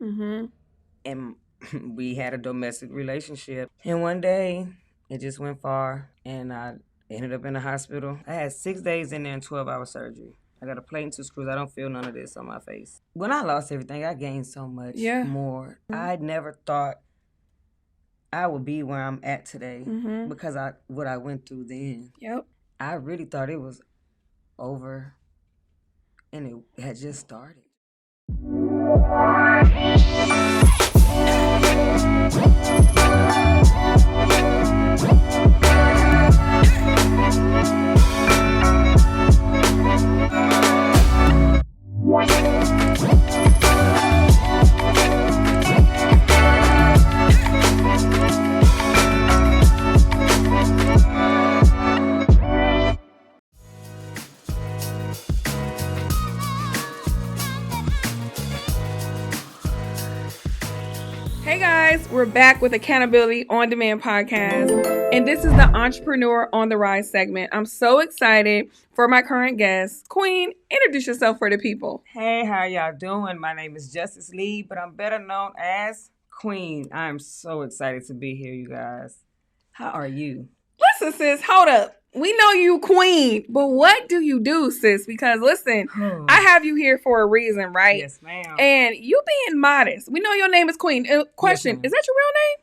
Mm-hmm. And we had a domestic relationship. And one day, it just went far, and I ended up in the hospital. I had 6 days in there and 12-hour surgery. I got a plate and 2 screws. I don't feel none of this on my face. When I lost everything, I gained so much Yeah. more. I never thought I would be where I'm at today because what I went through then. Yep. I really thought it was over, and it had just started. Hey guys, we're back with Accountability On Demand podcast, and this is the Entrepreneur on the Rise segment. I'm so excited for my current guest. Queen, introduce yourself for the people. Hey, how y'all doing? My name is Justice Lee, but I'm better known as Queen. I'm so excited to be here, you guys. How are you? Listen, sis, hold up. We know you Queen, but what do you do, sis? Because listen, I have you here for a reason, right? Yes, ma'am. And you being modest. We know your name is Queen. Question, Yes, is that your real name?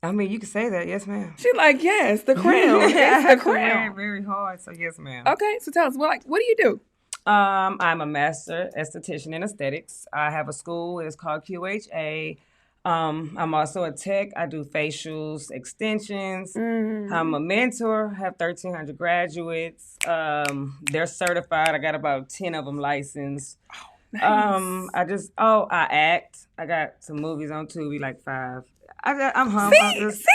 I mean, you can say that. Yes, ma'am. She's like, yes, the crown. It's the crown. Very hard, so yes, ma'am. Okay, so tell us, what do you do? I'm a master esthetician in aesthetics. I have a school. It's called QHA. I'm also a tech. I do facials, extensions. I'm a mentor. Have 1,300 graduates. They're certified. I got about 10 of them licensed. Nice. I act. I got some movies on Tubi, like 5. I'm humble.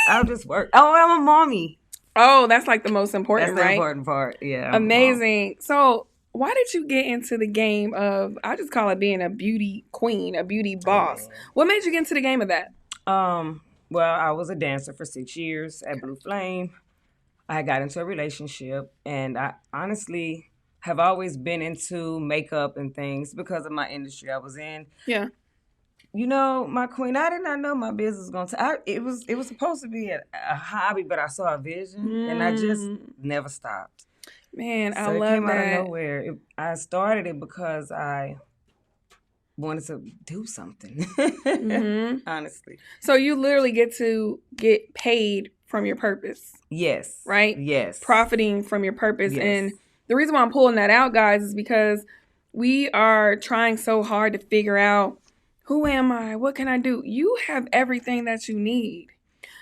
I'll just work. Oh, I'm a mommy. Oh, that's like the most important, That's the right? important part. Yeah. Amazing. So, why did you get into the game of, I just call it being a beauty queen, a beauty boss? What made you get into the game of that? Well, I was a dancer for 6 years at Blue Flame. I got into a relationship, and I honestly have always been into makeup and things because of my industry I was in. Yeah. You know, my queen, I did not know my business was going to. It was supposed to be a hobby, but I saw a vision, and I just never stopped. Man, So I love it came that. out of nowhere. I started it because I wanted to do something, honestly. So you literally get to get paid from your purpose. Yes. Right? Yes. Profiting from your purpose. Yes. And the reason why I'm pulling that out, guys, is because we are trying so hard to figure out, who am I? What can I do? You have everything that you need.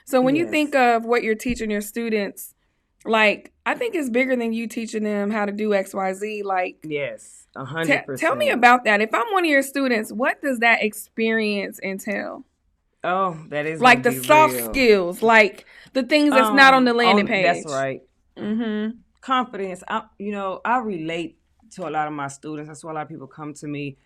So when you think of what you're teaching your students, like, I think it's bigger than you teaching them how to do XYZ. Like, yes, 100%. Tell me about that. If I'm one of your students, what does that experience entail? Oh, that is like the soft skills, like the things that's not on the landing page. That's right. Confidence. I relate to a lot of my students. That's why a lot of people come to me.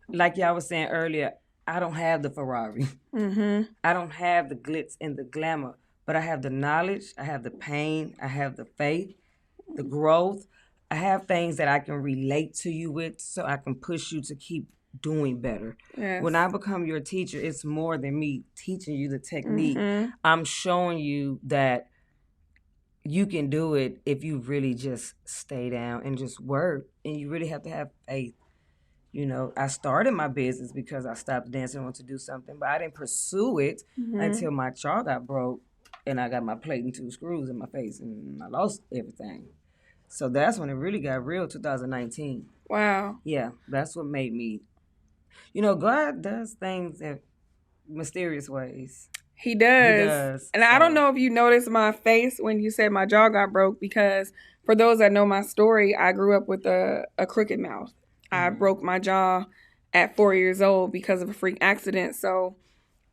Like y'all was saying earlier, I don't have the Ferrari. I don't have the glitz and the glamour, but I have the knowledge, I have the pain, I have the faith, the growth. I have things that I can relate to you with so I can push you to keep doing better. Yes. When I become your teacher, it's more than me teaching you the technique. I'm showing you that you can do it if you really just stay down and just work. And you really have to have faith. You know, I started my business because I stopped dancing and wanted to do something, but I didn't pursue it until my jaw got broke and I got my plate and 2 screws in my face and I lost everything. So that's when it really got real, 2019. Wow. Yeah, that's what made me. You know, God does things in mysterious ways. He does. And I don't know if you noticed my face when you said my jaw got broke, because for those that know my story, I grew up with a crooked mouth. I broke my jaw at 4 years old because of a freak accident. So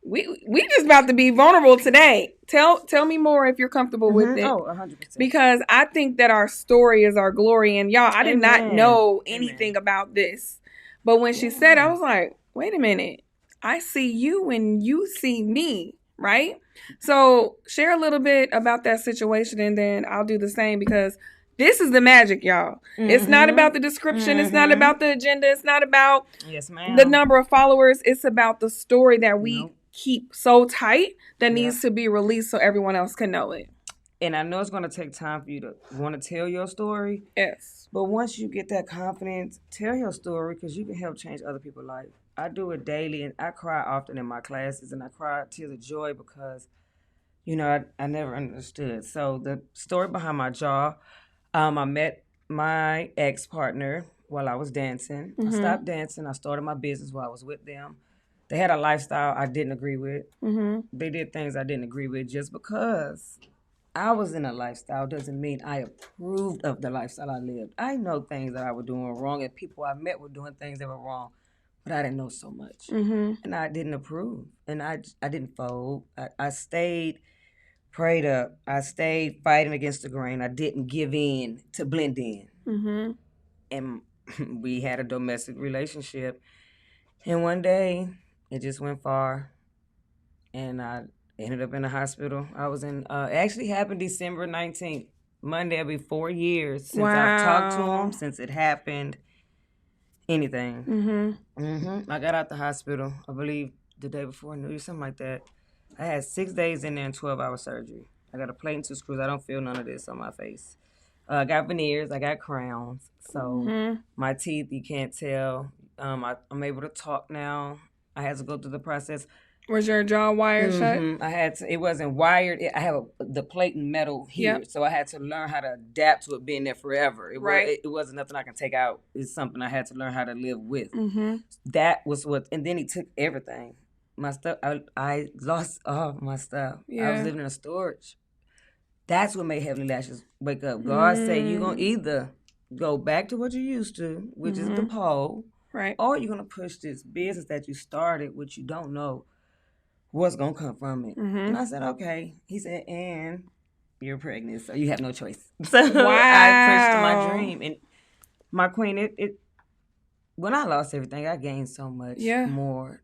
we just about to be vulnerable today. Tell me more if you're comfortable with it. Oh, 100%. Because I think that our story is our glory. And y'all, I did not know anything about this. But when she said, I was like, wait a minute. I see you and you see me, right? So share a little bit about that situation, and then I'll do the same, because This is the magic, y'all. Mm-hmm. It's not about the description. Mm-hmm. It's not about the agenda. It's not about the number of followers. It's about the story that we keep so tight that needs to be released so everyone else can know it. And I know it's going to take time for you to want to tell your story. Yes. But once you get that confidence, tell your story because you can help change other people's life. I do it daily, and I cry often in my classes, and I cry tears of joy because, I never understood. So the story behind my jaw, I met my ex-partner while I was dancing. Mm-hmm. I stopped dancing. I started my business while I was with them. They had a lifestyle I didn't agree with. Mm-hmm. They did things I didn't agree with just because I was in a lifestyle doesn't mean I approved of the lifestyle I lived. I know things that I was doing wrong and people I met were doing things that were wrong, but I didn't know so much. Mm-hmm. And I didn't approve. And I didn't fold. I stayed prayed up. I stayed fighting against the grain. I didn't give in to blend in. Mm-hmm. And we had a domestic relationship. And one day, it just went far. And I ended up in the hospital. I was in, it actually happened December 19th. Monday, it'll be 4 years since I've talked to him, since it happened. Anything. Mm-hmm. Mm-hmm. I got out the hospital, I believe, the day before New Year's, something like that. I had 6 days in there and 12-hour surgery. I got a plate and 2 screws. I don't feel none of this on my face. I got veneers. I got crowns. So my teeth, you can't tell. I'm able to talk now. I had to go through the process. Was your jaw wired shut? I had to. It wasn't wired. I have the plate and metal here, so I had to learn how to adapt to it being there forever. It wasn't nothing I can take out. It's something I had to learn how to live with. Mm-hmm. That was what. And then he took everything. My stuff. I lost all my stuff. Yeah. I was living in a storage. That's what made Heavenly Lashes wake up. God said you're gonna either go back to what you used to, which is the pole, right, or you're gonna push this business that you started, which you don't know what's going to come from it. Mm-hmm. And I said, okay. He said, and you're pregnant, so you have no choice. So I pushed my dream. And my queen, when I lost everything, I gained so much more.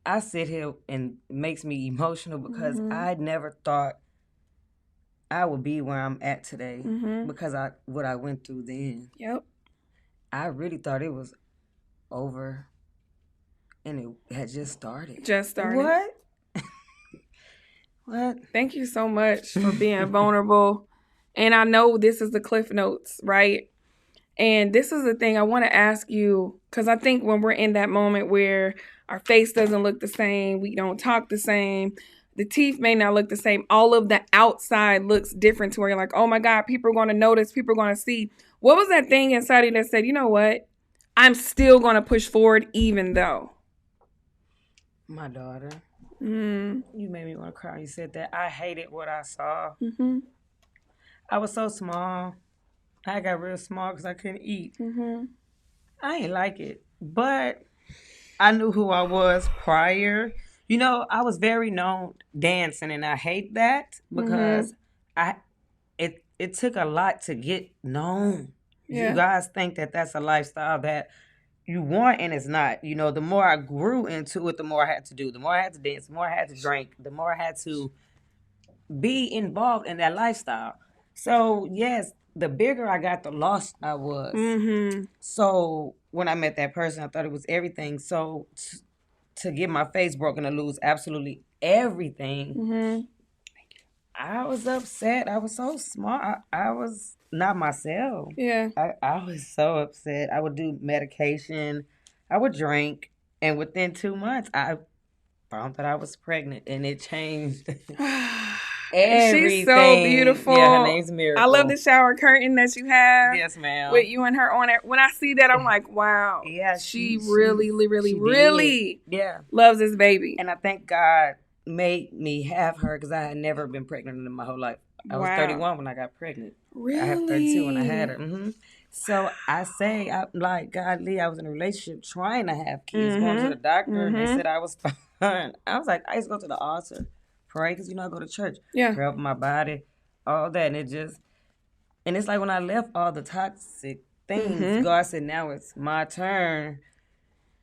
I sit here and it makes me emotional because I never thought I would be where I'm at today because what I went through then. Yep. I really thought it was over and it had just started. Just started. What? Thank you so much for being vulnerable. And I know this is the Cliff Notes, right? And this is the thing I want to ask you, because I think when we're in that moment where our face doesn't look the same, we don't talk the same, the teeth may not look the same, all of the outside looks different to where you're like, oh my God, people are going to notice, people are going to see. What was that thing inside you that said, you know what? I'm still going to push forward even though? My daughter. You made me want to cry when you said that. I hated what I saw. Mm-hmm. I was so small. I got real small because I couldn't eat. Mm-hmm. I ain't like it. But I knew who I was prior. I was very known dancing, and I hate that because it took a lot to get known. Yeah. You guys think that that's a lifestyle that you want, and it's not. The more I grew into it, the more I had to do. The more I had to dance, the more I had to drink, the more I had to be involved in that lifestyle. So, yes, the bigger I got, the lost I was. Mm-hmm. So, when I met that person, I thought it was everything. So, to get my face broken, to lose absolutely everything, I was upset. I was so small. I was not myself. Yeah. I was so upset. I would do medication. I would drink. And within 2 months, I found that I was pregnant. And it changed everything. She's so beautiful. Yeah, her name's Miracle. I love the shower curtain that you have. Yes, ma'am. With you and her on it. When I see that, I'm like, wow. Yeah, she really loves this baby. And I thank God made me have her because I had never been pregnant in my whole life. I was 31 when I got pregnant. Really? I had 32 when I had her. Mm-hmm. So I say, God, Lee, I was in a relationship trying to have kids, going to the doctor, and they said I was fine. I was like, I used to go to the altar, pray, because, I go to church, pray over my body, all that. And it's like when I left all the toxic things, God said, now it's my turn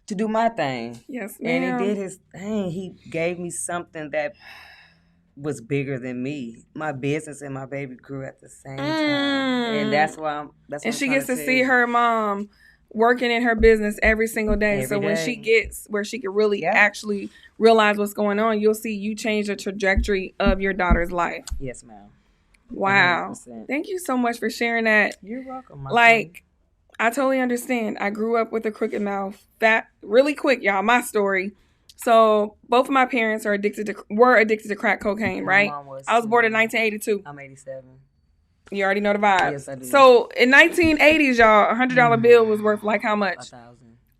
to do my thing. Yes, ma'am. And he did his thing. He gave me something that was bigger than me. My business and my baby grew at the same time, and that's why and she gets to see her mom working in her business every single day. So when she gets where she can really actually realize what's going on, you'll see you change the trajectory of your daughter's life. Yes, ma'am. Wow. 100%. Thank you so much for sharing that. You're welcome. Like, I totally understand. I grew up with a crooked mouth. That really quick, y'all, my story. So both of my parents were addicted to crack cocaine, right? I was born in 1982. I'm 87. You already know the vibes. Yes, I do. So in 1980s, y'all, $100 bill was worth like how much?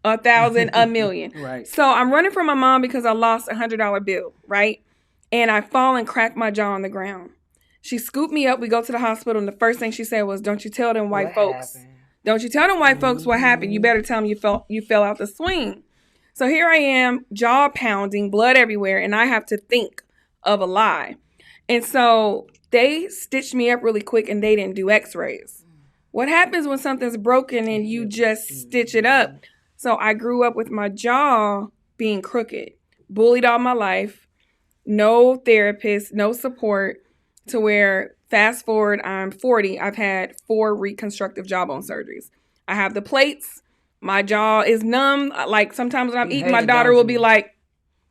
$1,000, $1 million. Right. So I'm running from my mom because I lost $100 bill, right? And I fall and crack my jaw on the ground. She scooped me up. We go to the hospital, and the first thing she said was, "Don't you tell them white folks. Happened? Don't you tell them white folks what happened. You better tell them you fell out the swing." So here I am, jaw pounding, blood everywhere, and I have to think of a lie. And so they stitched me up really quick, and they didn't do x-rays. What happens when something's broken and you just stitch it up? So I grew up with my jaw being crooked, bullied all my life, no therapist, no support, to where fast forward, I'm 40, I've had 4 reconstructive jawbone surgeries. I have the plates. My jaw is numb. Like sometimes when I'm eating, my daughter will be like,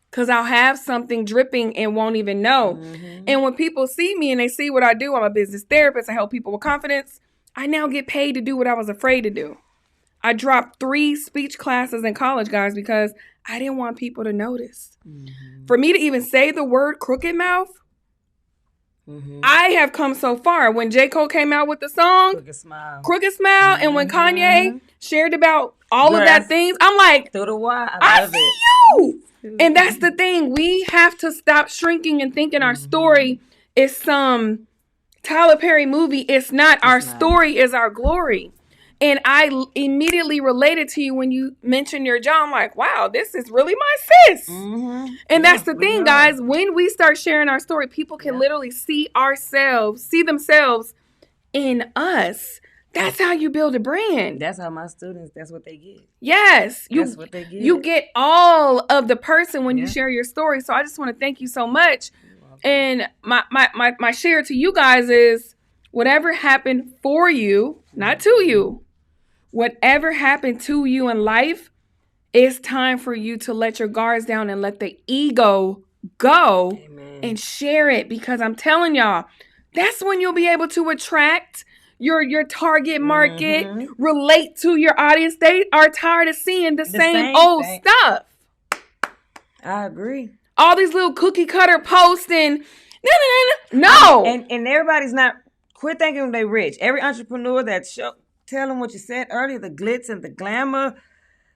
because I'll have something dripping and won't even know. Mm-hmm. And when people see me and they see what I do, I'm a business therapist. I help people with confidence. I now get paid to do what I was afraid to do. I dropped 3 speech classes in college, guys, because I didn't want people to notice. Mm-hmm. For me to even say the word crooked mouth, mm-hmm. I have come so far. When J. Cole came out with the song Crooked Smile, mm-hmm. and when Kanye shared about all of that things, I'm like, through the wire, I see you. And that's the thing. We have to stop shrinking and thinking our story is some Tyler Perry movie. It's not. Our story is our glory. And I immediately related to you when you mentioned your jaw. I'm like, wow, this is really my sis. Mm-hmm. And that's the thing, guys. When we start sharing our story, people can literally see themselves in us. That's how you build a brand. That's how my students, that's what they get. Yes. That's what they get. You get all of the person when you share your story. So I just want to thank you so much. And my share to you guys is whatever happened for you, not to you, whatever happened to you in life, it's time for you to let your guards down and let the ego go. Amen. And share it, because I'm telling y'all, that's when you'll be able to attract your target market, relate to your audience. They are tired of seeing the same old stuff. I agree. All these little cookie cutter posts and no. And everybody's not, quit thinking they rich. Every entrepreneur tell them what you said earlier, the glitz and the glamour.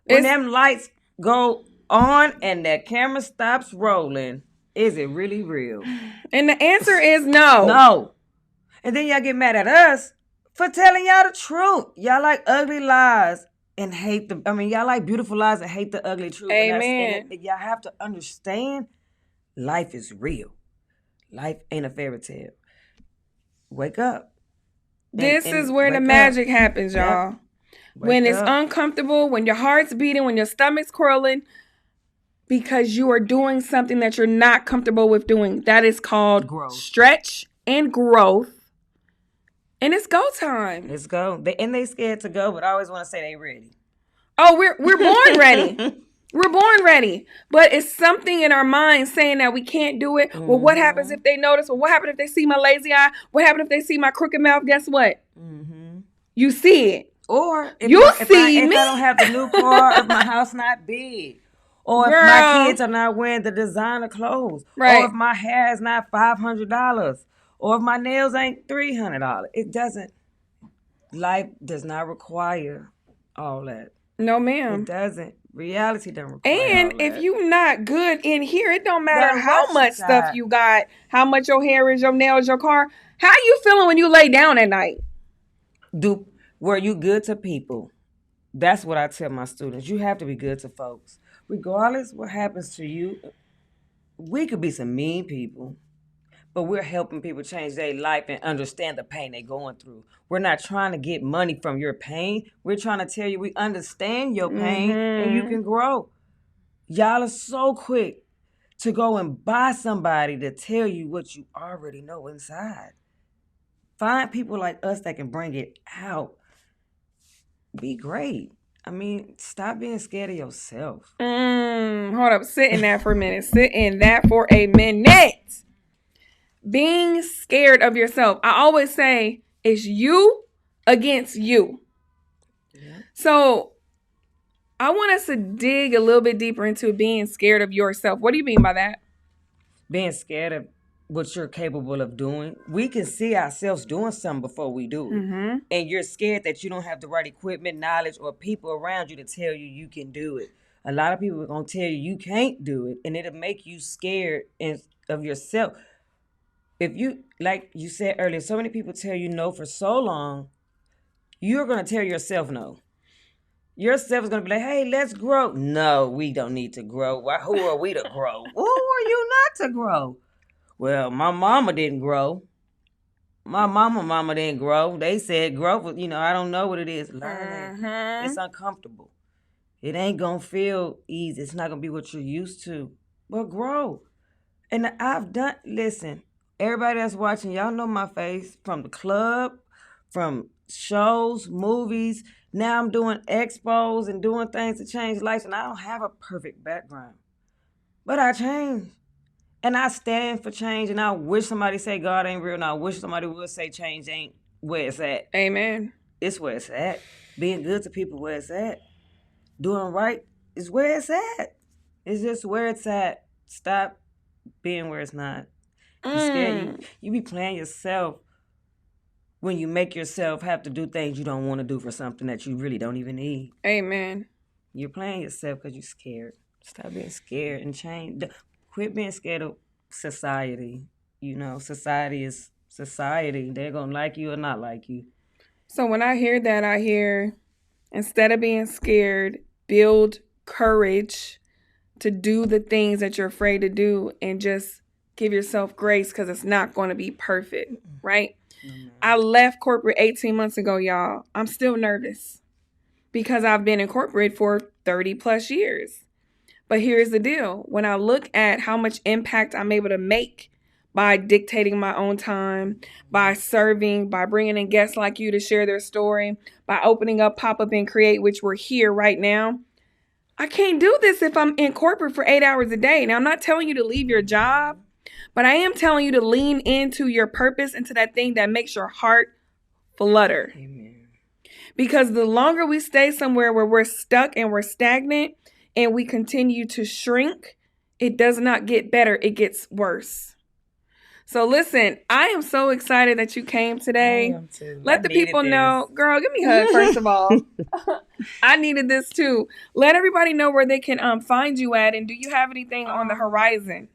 When them lights go on and that camera stops rolling, is it really real? And the answer is no. No. And then y'all get mad at us for telling y'all the truth. Y'all like ugly lies and hate y'all like beautiful lies and hate the ugly truth. Amen. And y'all have to understand, life is real. Life ain't a fairy tale. Wake up. This is where the magic happens, y'all. When it's uncomfortable, when your heart's beating, when your stomach's crawling, because you are doing something that you're not comfortable with doing. That is called stretch and growth. And it's go time. It's go. They scared to go, but I always want to say they ready. Oh, we're born ready. We're born ready. But it's something in our minds saying that we can't do it. Mm-hmm. Well, what happens if they notice? Well, what happens if they see my lazy eye? What happens if they see my crooked mouth? Guess what? Mm-hmm. You see it. Or if I don't have the new car, if my house not big. Or if my kids are not wearing the designer clothes. Right. Or if my hair is not $500. Or if my nails ain't $300. It doesn't. Life does not require all that. No, ma'am. It doesn't. Reality doesn't require and all that. If you're not good in here, it don't matter how much stuff you got, how much your hair is, your nails, your car. How you feeling when you lay down at night? Were you good to people? That's what I tell my students. You have to be good to folks. Regardless what happens to you, we could be some mean people, but we're helping people change their life and understand the pain they're going through. We're not trying to get money from your pain. We're trying to tell you we understand your pain and you can grow. Y'all are so quick to go and buy somebody to tell you what you already know inside. Find people like us that can bring it out. Be great. I mean, stop being scared of yourself. Hold up. Sit in that for a minute. Sit in that for a minute. Being scared of yourself. I always say it's you against you. Yeah. So I want us to dig a little bit deeper into being scared of yourself. What do you mean by that? Being scared of what you're capable of doing. We can see ourselves doing something before we do it. Mm-hmm. And you're scared that you don't have the right equipment, knowledge, or people around you to tell you you can do it. A lot of people are going to tell you you can't do it, and it'll make you scared of yourself. If you, like you said earlier, so many people tell you no for so long, you're going to tell yourself no. Yourself is going to be like, hey, let's grow. No, we don't need to grow. Who are we to grow? Who are you not to grow? Well, my mama didn't grow. My mama didn't grow. They said growth, I don't know what it is. Learn it. It's uncomfortable. It ain't going to feel easy. It's not going to be what you're used to. But grow. And listen, everybody that's watching, y'all know my face from the club, from shows, movies. Now I'm doing expos and doing things to change lives. And I don't have a perfect background. But I changed. And I stand for change, and I wish somebody say God ain't real, and I wish somebody would say change ain't where it's at. Amen. It's where it's at. Being good to people where it's at. Doing right is where it's at. It's just where it's at. Stop being where it's not. You scared. You be playing yourself when you make yourself have to do things you don't want to do for something that you really don't even need. Amen. You're playing yourself because you're scared. Stop being scared and change. Quit being scared of society. Society is society. They're going to like you or not like you. So when I hear that, I hear, instead of being scared, build courage to do the things that you're afraid to do and just give yourself grace because it's not going to be perfect, right? Mm-hmm. I left corporate 18 months ago, y'all. I'm still nervous because I've been in corporate for 30 plus years. But here's the deal. When I look at how much impact I'm able to make by dictating my own time, by serving, by bringing in guests like you to share their story, by opening up Pop-Up and Create, which we're here right now, I can't do this if I'm in corporate for 8 hours a day. Now, I'm not telling you to leave your job, but I am telling you to lean into your purpose, into that thing that makes your heart flutter. Amen. Because the longer we stay somewhere where we're stuck and we're stagnant, and we continue to shrink, it does not get better. It gets worse. So listen, I am so excited that you came today. I am too. Let the people know. Girl, give me a hug first of all. I needed this too. Let everybody know where they can find you at. And do you have anything on the horizon?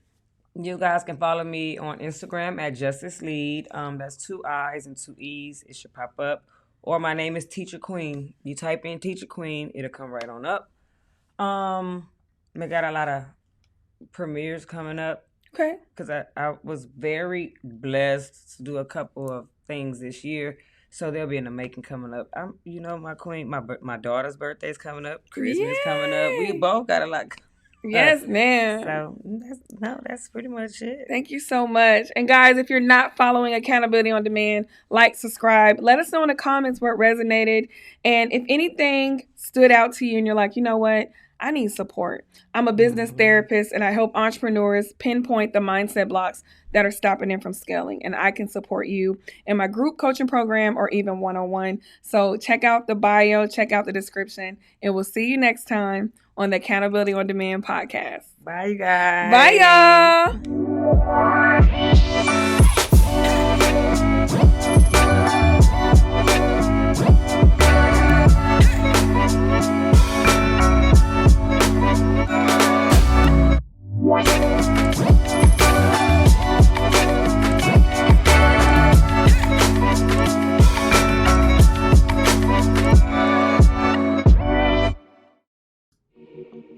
You guys can follow me on Instagram at Justice Lead. That's 2 I's and 2 E's. It should pop up. Or my name is Teacher Queen. You type in Teacher Queen, it'll come right on up. We got a lot of premieres coming up. Okay. Because I was very blessed to do a couple of things this year. So they'll be in the making coming up. My queen, my daughter's birthday's coming up. Christmas coming up. We both got a lot. Yes, ma'am. So that's pretty much it. Thank you so much. And guys, if you're not following Accountability on Demand, like, subscribe. Let us know in the comments where it resonated. And if anything stood out to you and you're like, you know what? I need support. I'm a business therapist, and I help entrepreneurs pinpoint the mindset blocks that are stopping them from scaling. And I can support you in my group coaching program or even one-on-one. So check out the bio, check out the description, and we'll see you next time on the Accountability on Demand podcast. Bye, you guys. Bye, y'all.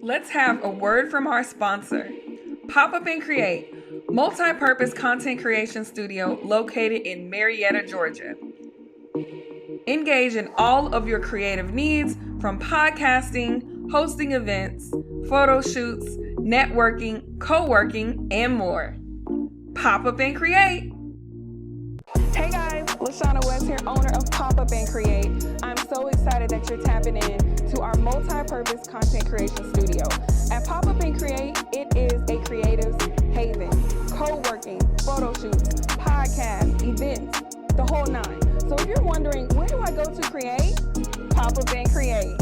Let's have a word from our sponsor, Pop-Up and Create, multi-purpose content creation studio located in Marietta, Georgia. Engage in all of your creative needs from podcasting, hosting events, photo shoots, networking, co-working, and more. Pop Up and Create. Hey guys, LaShauna West here, owner of Pop Up and Create. I'm so excited that you're tapping in to our multi-purpose content creation studio. At Pop Up and Create, it is a creative's haven. Co-working, photo shoots, podcasts, events, the whole nine. So if you're wondering, where do I go to create? Pop Up and Create.